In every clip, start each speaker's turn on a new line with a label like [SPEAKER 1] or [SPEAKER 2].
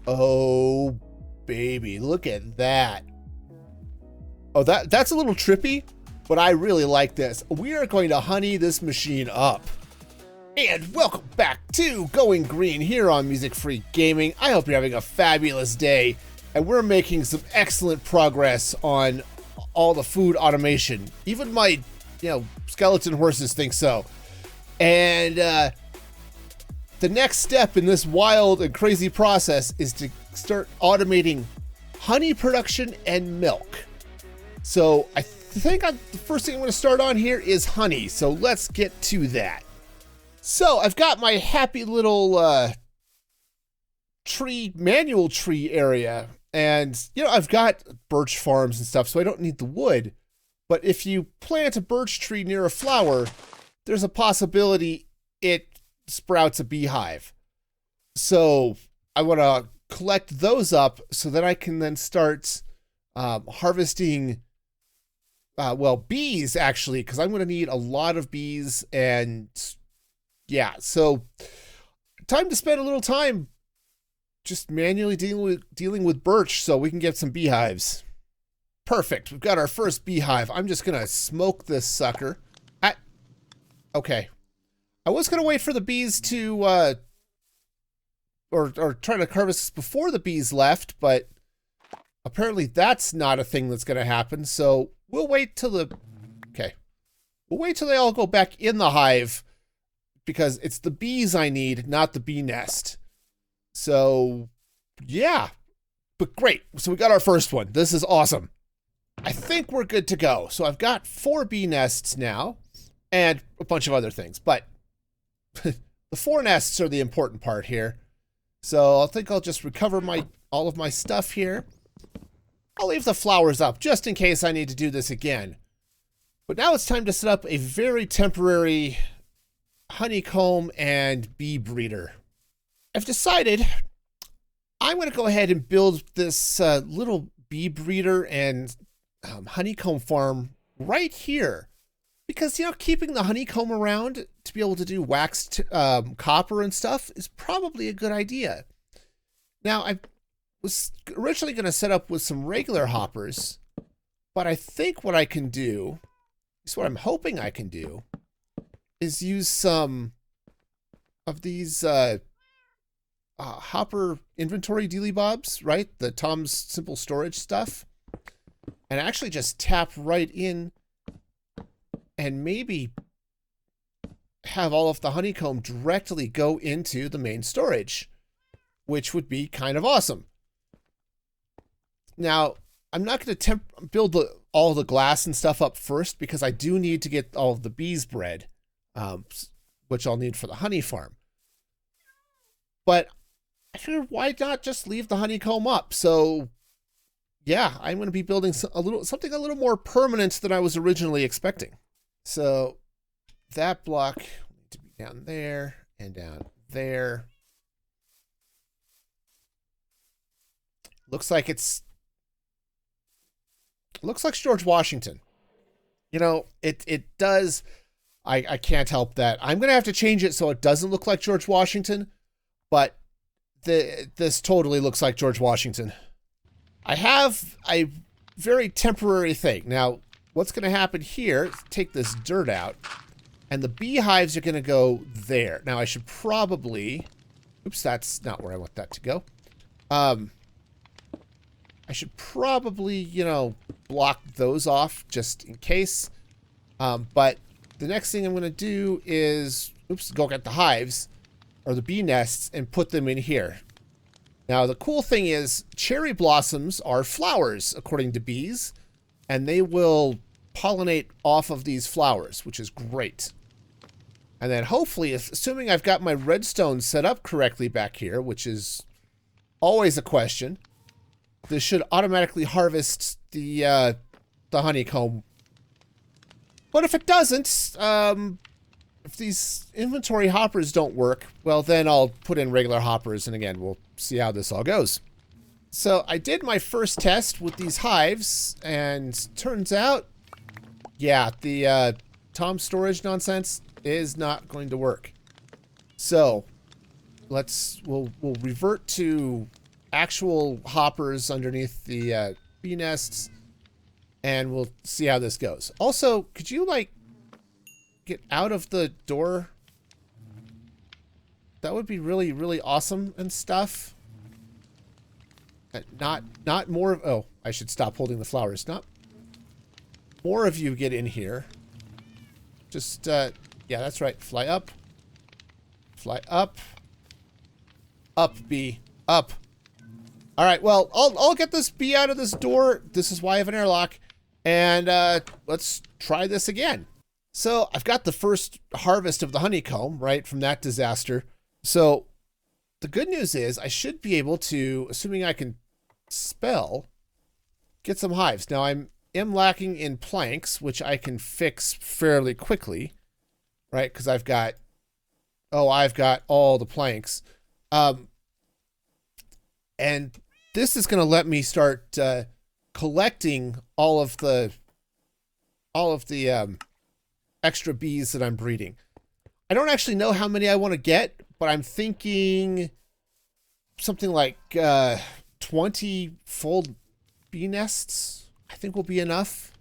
[SPEAKER 1] Oh, baby, look at that. Oh, that's a little trippy, but I really like this. We are going to honey this machine up. And welcome back to Going Green here on Music Free Gaming. I hope you're having a fabulous day, and we're making some excellent progress on all the food automation. Even my, skeleton horses think so. And the next step in this wild and crazy process is to start automating honey production and milk. So I think the first thing I'm going to start on here is honey. So let's get to that. So I've got my happy little manual tree area. And, I've got birch farms and stuff, so I don't need the wood. But if you plant a birch tree near a flower, there's a possibility it sprouts a beehive. So I want to collect those up so that I can then start harvesting, bees, actually, because I'm going to need a lot of bees. And yeah, so time to spend a little time just manually dealing with birch so we can get some beehives. Perfect. We've got our first beehive. I'm just going to smoke this sucker. Okay. I was going to wait for the bees to, or try to harvest this before the bees left, but apparently that's not a thing that's going to happen. So we'll wait till we'll wait till they all go back in the hive, because it's the bees I need, not the bee nest. So yeah, but great. So we got our first one. This is awesome. I think we're good to go. So I've got 4 bee nests now and a bunch of other things, but the 4 nests are the important part here. So I think I'll just recover all of my stuff here. I'll leave the flowers up just in case I need to do this again. But now it's time to set up a very temporary honeycomb and bee breeder. I've decided I'm going to go ahead and build this little bee breeder and honeycomb farm right here. Because, keeping the honeycomb around to be able to do waxed copper and stuff is probably a good idea. Now, I was originally going to set up with some regular hoppers, but I think what I can do, is what I'm hoping I can do, is use some of these hopper inventory dealy bobs, right? The Tom's Simple Storage stuff. And actually just tap right in and maybe have all of the honeycomb directly go into the main storage, which would be kind of awesome. Now, I'm not going to build all the glass and stuff up first, because I do need to get all of the bees bred, which I'll need for the honey farm. But I figured, why not just leave the honeycomb up? So yeah, I'm going to be building something a little more permanent than I was originally expecting. So that block needs to be down there and down there. Looks like George Washington. It does. I can't help that. I'm going to have to change it so it doesn't look like George Washington, but this totally looks like George Washington. I have a very temporary thing. Now, what's going to happen here, take this dirt out, and the beehives are going to go there. Now, I should probably, oops, that's not where I want that to go. I should probably, block those off just in case. But the next thing I'm going to do is, go get the hives, or the bee nests, and put them in here. Now, the cool thing is cherry blossoms are flowers, according to bees, and they will pollinate off of these flowers, which is great. And then hopefully, assuming I've got my redstone set up correctly back here, which is always a question, this should automatically harvest the honeycomb. But if it doesn't, if these inventory hoppers don't work, well, then I'll put in regular hoppers, and again, we'll see how this all goes. So I did my first test with these hives, and turns out, yeah, the Tom storage nonsense is not going to work. So we'll revert to actual hoppers underneath the bee nests, and we'll see how this goes. Also, could you, like, get out of the door? That would be really, really awesome and stuff. Not more of... Oh, I should stop holding the flowers. Not more of you get in here. Just, yeah, that's right. Fly up. Fly up. Up, bee. Up. All right, well, I'll get this bee out of this door. This is why I have an airlock. And let's try this again. So I've got the first harvest of the honeycomb, right, from that disaster. So the good news is I should be able to, assuming I can spell, get some hives. Now I am lacking in planks, which I can fix fairly quickly, right? Because I've got all the planks. And this is going to let me start collecting all of the extra bees that I'm breeding. I don't actually know how many I want to get, but I'm thinking something like 20 full bee nests, I think will be enough.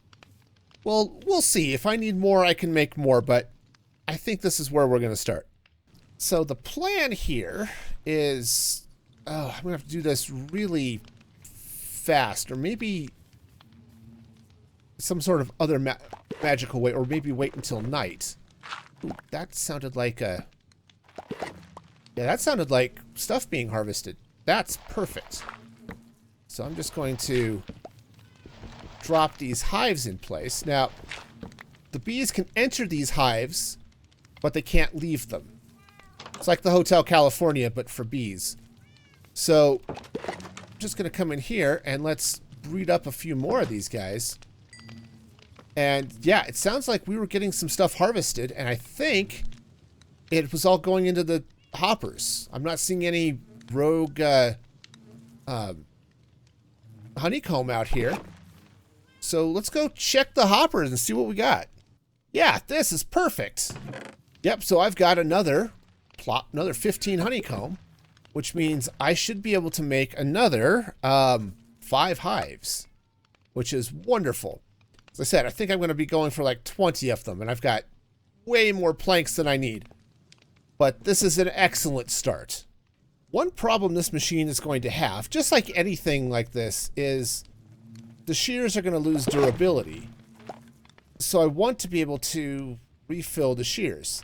[SPEAKER 1] Well, we'll see. If I need more, I can make more, but I think this is where we're going to start. So the plan here is, I'm going to have to do this really fast, or maybe some sort of other magical way, or maybe wait until night. Ooh, that sounded like a... Yeah, that sounded like stuff being harvested. That's perfect. So I'm just going to drop these hives in place. Now, the bees can enter these hives, but they can't leave them. It's like the Hotel California, but for bees. So I'm just going to come in here and let's breed up a few more of these guys. And yeah, it sounds like we were getting some stuff harvested, and I think it was all going into the hoppers. I'm not seeing any rogue honeycomb out here. So let's go check the hoppers and see what we got. Yeah, this is perfect. Yep, so I've got another 15 honeycomb, which means I should be able to make another 5 hives, which is wonderful. As I said, I think I'm going to be going for like 20 of them, and I've got way more planks than I need. But this is an excellent start. One problem this machine is going to have, just like anything like this, is the shears are going to lose durability. So I want to be able to refill the shears.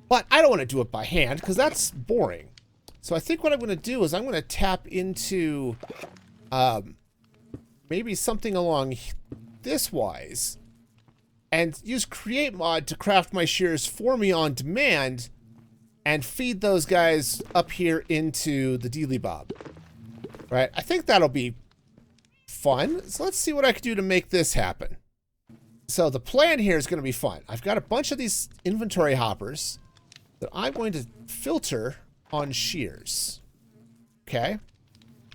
[SPEAKER 1] But I don't want to do it by hand, because that's boring. So I think what I'm going to do is I'm going to tap into maybe something along this wise, and use create mod to craft my shears for me on demand, and feed those guys up here into the dealy bob. Right? I think that'll be fun. So let's see what I can do to make this happen. So the plan here is going to be fun. I've got a bunch of these inventory hoppers that I'm going to filter on shears. Okay?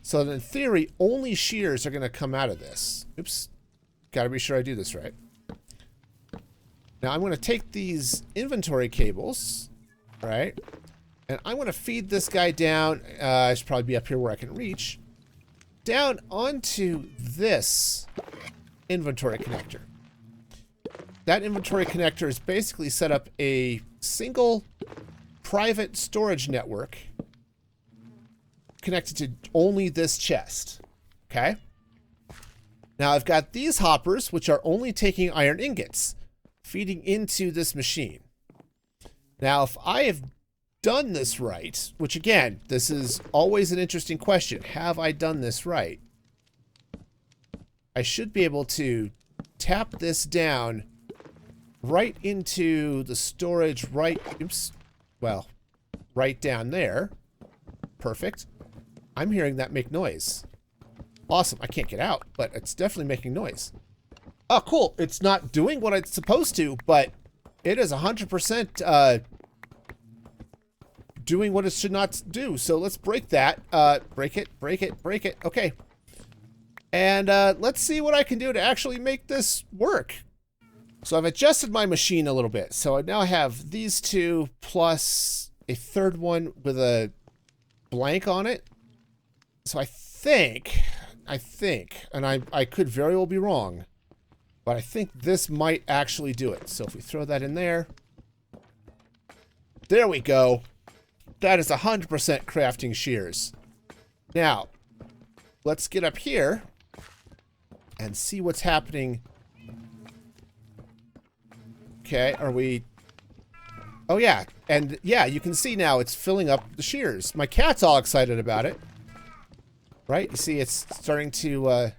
[SPEAKER 1] So in theory, only shears are going to come out of this. Oops. Got to be sure I do this right. Now I'm going to take these inventory cables, right? And I'm going to feed this guy down. I should probably be up here where I can reach. Down onto this inventory connector. That inventory connector is basically set up a single private storage network connected to only this chest. Okay? Now I've got these hoppers, which are only taking iron ingots, feeding into this machine. Now, if I have done this right, which again, this is always an interesting question. Have I done this right? I should be able to tap this down right into the storage right down there. Perfect. I'm hearing that make noise. Awesome. I can't get out, but it's definitely making noise. Oh, cool. It's not doing what it's supposed to, but it is 100% doing what it should not do. So let's break that. Break it, break it, break it. Okay. And let's see what I can do to actually make this work. So I've adjusted my machine a little bit. So I now have these two plus a third one with a blank on it. So I think, and I could very well be wrong, but I think this might actually do it. So if we throw that in there, there we go. That is 100% crafting shears. Now, let's get up here and see what's happening. Okay, are we... Oh, yeah. And, yeah, you can see now it's filling up the shears. My cat's all excited about it. Right? You see it's starting to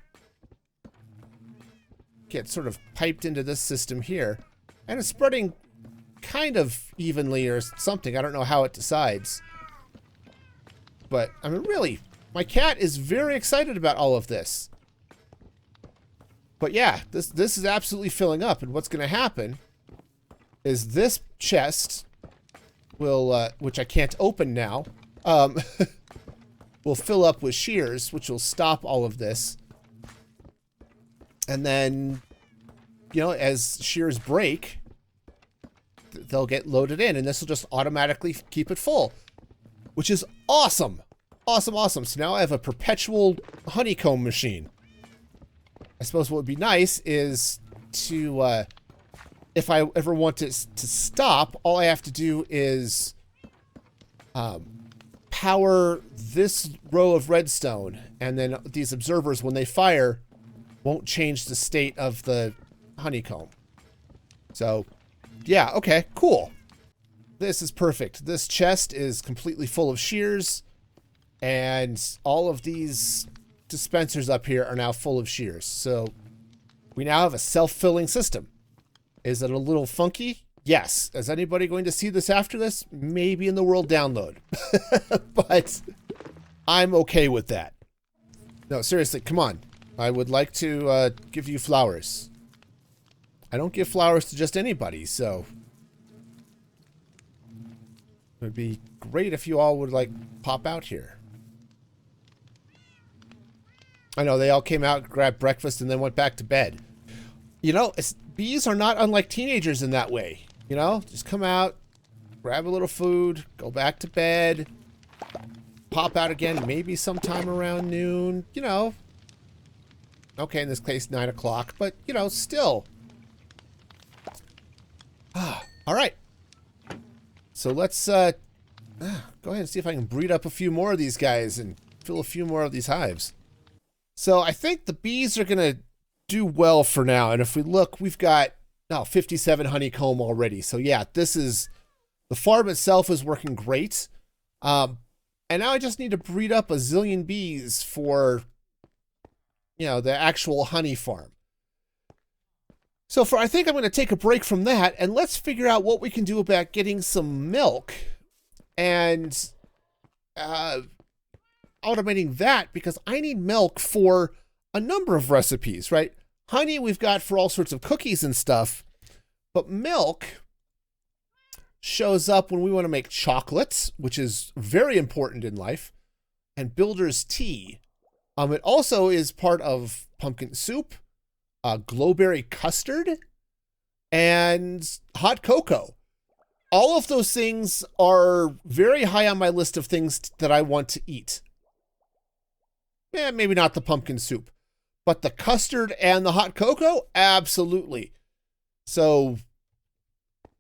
[SPEAKER 1] get sort of piped into this system here. And it's spreading kind of evenly or something. I don't know how it decides. But, I mean, really, my cat is very excited about all of this. But yeah, this is absolutely filling up. And what's going to happen is this chest will, which I can't open now, will fill up with shears, which will stop all of this. And then, you know, as shears break, they'll get loaded in, and this will just automatically keep it full, which is awesome. Awesome, awesome. So now I have a perpetual honeycomb machine. I suppose what would be nice is to, if I ever want to stop, all I have to do is power this row of redstone, and then these observers, when they fire, won't change the state of the honeycomb. So, yeah, okay, cool. This is perfect. This chest is completely full of shears, and all of these dispensers up here are now full of shears. So we now have a self-filling system. Is it a little funky? Yes. Is anybody going to see this after this? Maybe in the world download. But I'm okay with that. No, seriously, come on. I would like to give you flowers. I don't give flowers to just anybody, so it would be great if you all would, like, pop out here. I know, they all came out, grabbed breakfast, and then went back to bed. You know, bees are not unlike teenagers in that way. You know, just come out, grab a little food, go back to bed, pop out again, maybe sometime around noon, you know. Okay, in this case, 9 o'clock, but, you know, still. All right. So let's go ahead and see if I can breed up a few more of these guys and fill a few more of these hives. So I think the bees are going to do well for now. And if we look, we've got 57 honeycomb already. So yeah, this is, the farm itself is working great. And now I just need to breed up a zillion bees for, you know, the actual honey farm. So I think I'm going to take a break from that, and let's figure out what we can do about getting some milk and automating that, because I need milk for a number of recipes, right? Honey we've got for all sorts of cookies and stuff, but milk shows up when we want to make chocolates, which is very important in life, and builder's tea. It also is part of pumpkin soup, glowberry custard, and hot cocoa. All of those things are very high on my list of things that I want to eat. Maybe not the pumpkin soup, but the custard and the hot cocoa, absolutely. So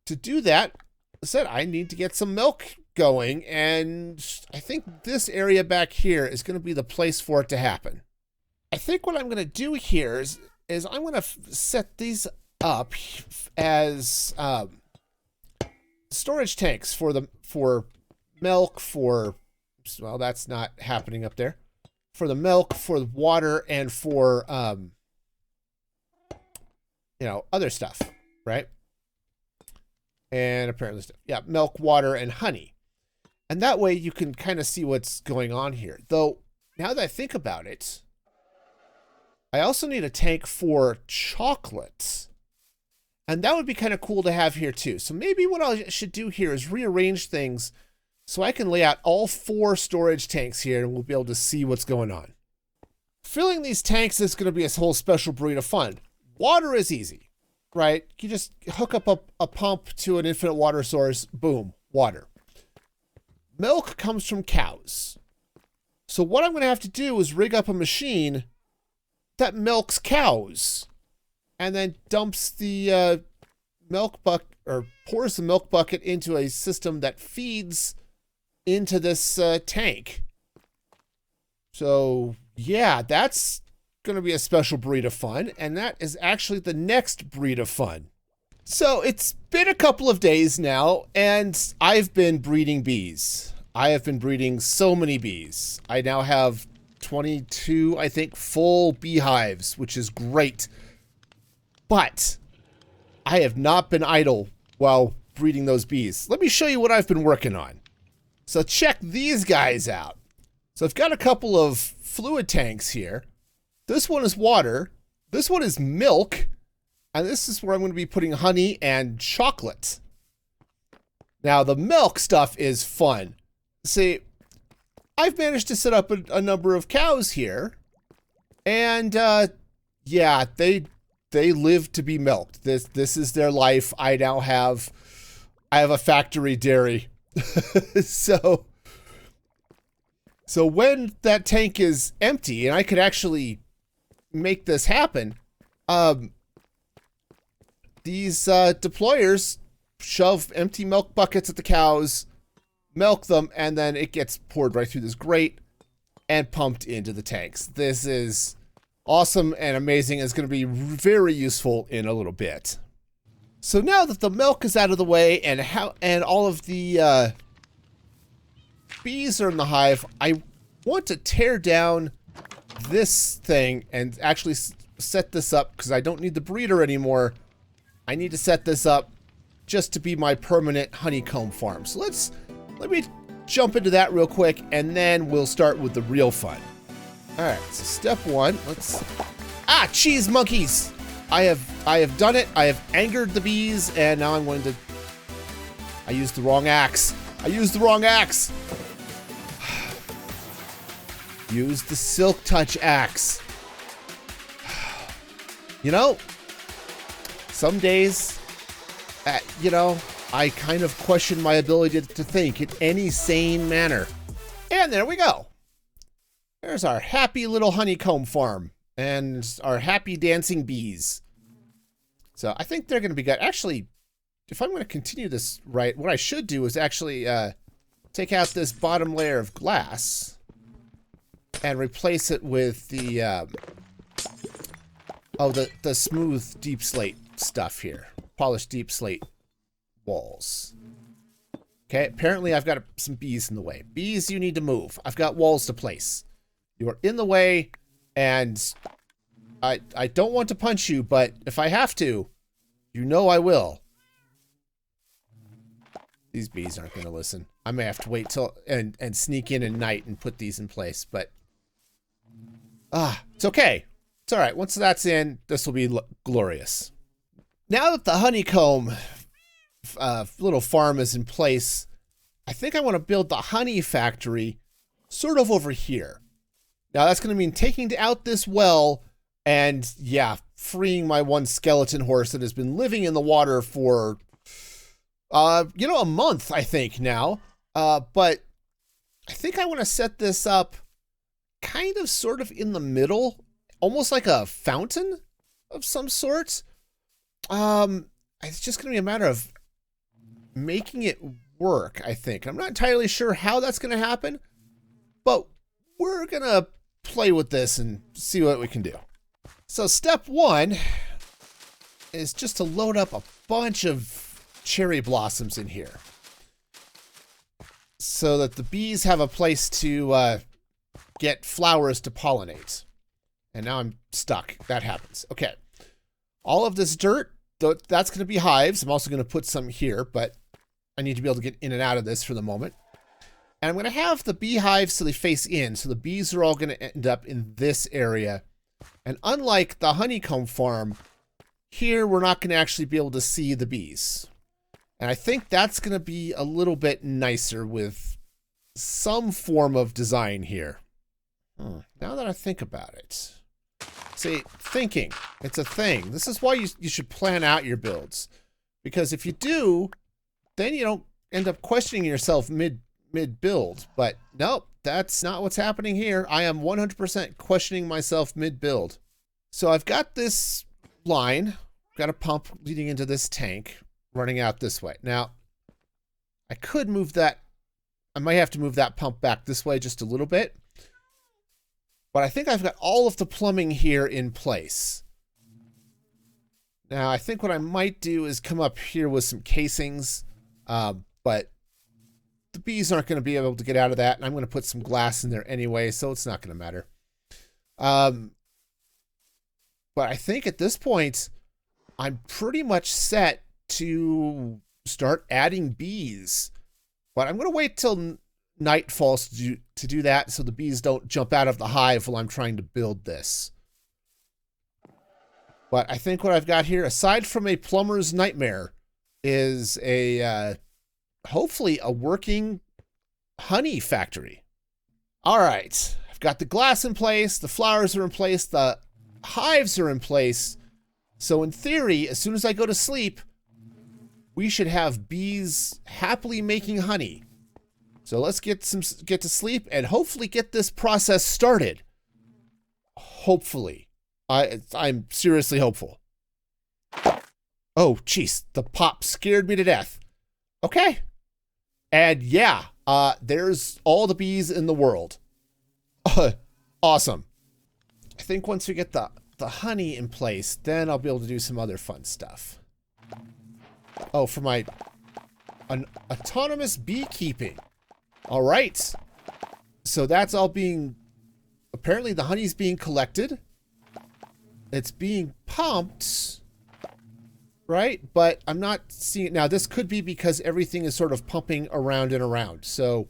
[SPEAKER 1] to do that, I said I need to get some milk going, and I think this area back here is going to be the place for it to happen. I think what I'm going to do here is I'm going to set these up as storage tanks for milk, well, that's not happening up there. For the milk, for the water, and for, you know, other stuff, right? And apparently, yeah, milk, water, and honey. And that way you can kind of see what's going on here. Though, now that I think about it, I also need a tank for chocolate. And that would be kind of cool to have here too. So maybe what I should do here is rearrange things so I can lay out all 4 storage tanks here, and we'll be able to see what's going on. Filling these tanks is going to be a whole special breed of fun. Water is easy, right? You just hook up a pump to an infinite water source, boom, water. Milk comes from cows. So what I'm going to have to do is rig up a machine that milks cows and then dumps the milk bucket, or pours the milk bucket into a system that feeds into this tank. So yeah, that's going to be a special breed of fun, and that is actually the next breed of fun. So it's been a couple of days now, and I've been breeding bees. I have been breeding so many bees. I now have 22, I think, full beehives, which is great. But I have not been idle while breeding those bees. Let me show you what I've been working on. So check these guys out. So I've got a couple of fluid tanks here. This one is water. This one is milk. And this is where I'm going to be putting honey and chocolate. Now, the milk stuff is fun. See, I've managed to set up a number of cows here. And, yeah, they live to be milked. This is their life. I have a factory dairy. So when that tank is empty, and I could actually make this happen, these deployers shove empty milk buckets at the cows, milk them, and then it gets poured right through this grate and pumped into the tanks. This is awesome and amazing. It's going to be very useful in a little bit. So now that the milk is out of the way and all of the bees are in the hive, I want to tear down this thing and actually set this up, because I don't need the breeder anymore. I need to set this up just to be my permanent honeycomb farm. So let me jump into that real quick, and then we'll start with the real fun. All right, so step one, cheese monkeys. I have done it. I have angered the bees, and now I'm going to, I used the wrong axe. Use the silk touch axe. You know, some days, you know, I kind of question my ability to think in any sane manner. And there we go. There's our happy little honeycomb farm and our happy dancing bees. So I think they're going to be good. Actually, if I'm going to continue this right, what I should do is actually take out this bottom layer of glass and replace it with the the smooth deep slate stuff here. Polished deep slate walls. Okay, apparently I've got some bees in the way. Bees, you need to move. I've got walls to place. You are in the way, and I don't want to punch you, but if I have to, you know I will. These bees aren't going to listen. I may have to wait till and sneak in at night and put these in place, but it's okay. It's all right. Once that's in, this will be glorious. Now that the honeycomb little farm is in place, I think I want to build the honey factory sort of over here. Now that's going to mean taking out this well and, yeah, freeing my one skeleton horse that has been living in the water for, you know, a month, I think now. But I think I want to set this up kind of sort of in the middle, almost like a fountain of some sort. It's just going to be a matter of making it work, I think. I'm not entirely sure how that's going to happen, but we're going to play with this and see what we can do. So step one is just to load up a bunch of cherry blossoms in here so that the bees have a place to get flowers to pollinate. And now I'm stuck. That happens. Okay. All of this dirt, that's going to be hives. I'm also going to put some here, but I need to be able to get in and out of this for the moment. And I'm going to have the beehives so they face in. So the bees are all going to end up in this area. And unlike the honeycomb farm, here we're not going to actually be able to see the bees. And I think that's going to be a little bit nicer with some form of design here. Now that I think about it. See, thinking, it's a thing. This is why you should plan out your builds. Because if you do, then you don't end up questioning yourself mid-build. But nope, that's not what's happening here. I am 100% questioning myself mid-build. So I've got this line, got a pump leading into this tank, running out this way. Now, I could move that. I might have to move that pump back this way just a little bit. But I think I've got all of the plumbing here in place. Now, I think what I might do is come up here with some casings, but the bees aren't going to be able to get out of that, and I'm going to put some glass in there anyway, so it's not going to matter. But I think at this point, I'm pretty much set to start adding bees. But I'm going to wait till night falls to do that so the bees don't jump out of the hive while I'm trying to build this. But I think what I've got here, aside from a plumber's nightmare, is a hopefully a working honey factory. All right, I've got the glass in place, the flowers are in place, the hives are in place. So in theory, as soon as I go to sleep, we should have bees happily making honey. So let's get to sleep and hopefully get this process started. Hopefully. I'm seriously hopeful. Oh, jeez, the pop scared me to death. Okay. And yeah, there's all the bees in the world. Awesome. I think once we get the honey in place, then I'll be able to do some other fun stuff. Oh, for my autonomous beekeeping. All right. So that's all being, apparently the honey's being collected. It's being pumped, right? But I'm not seeing it now. This could be because everything is sort of pumping around and around. So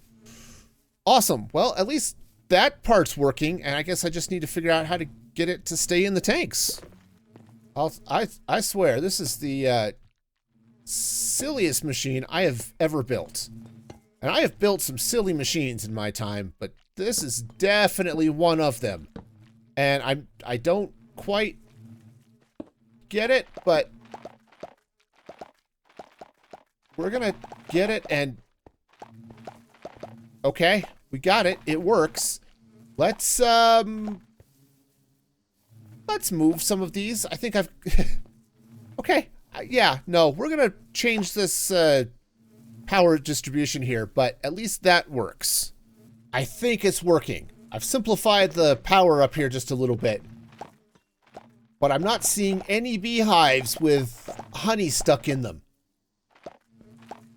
[SPEAKER 1] awesome. Well, at least that part's working, and I guess I just need to figure out how to get it to stay in the tanks. I swear, this is the silliest machine I have ever built. And I have built some silly machines in my time, but this is definitely one of them. And I don't quite get it, but we're gonna get it. And okay, we got it. It works. Let's move some of these. I think I've okay. Yeah, no, we're gonna change this power distribution here, but at least that works. I think it's working. I've simplified the power up here just a little bit, but I'm not seeing any beehives with honey stuck in them.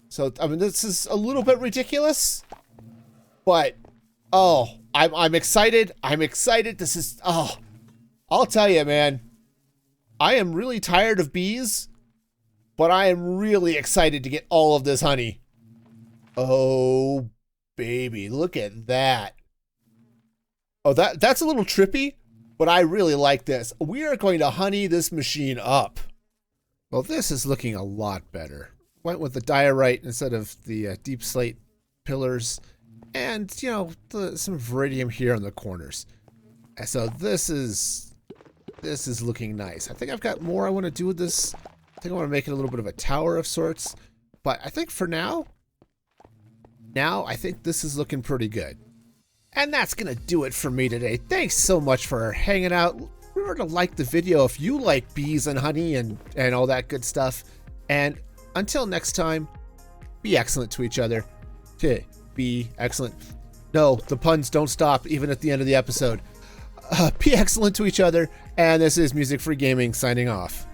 [SPEAKER 1] So, I mean, this is a little bit ridiculous, but oh, I'm excited. I'm excited. This is, oh, I'll tell you, man, I am really tired of bees, but I am really excited to get all of this honey. Oh, baby, look at that. Oh, that's a little trippy, but I really like this. We are going to honey this machine up. Well, this is looking a lot better. Went with the diorite instead of the deep slate pillars, and, you know, some viridium here on the corners. And so this is looking nice. I think I've got more I want to do with this. I think I want to make it a little bit of a tower of sorts. But I think for now, I think this is looking pretty good. And that's going to do it for me today. Thanks so much for hanging out. Remember to like the video if you like bees and honey and all that good stuff. And until next time, be excellent to each other. Be excellent. No, the puns don't stop even at the end of the episode. Be excellent to each other. And this is Music Free Gaming signing off.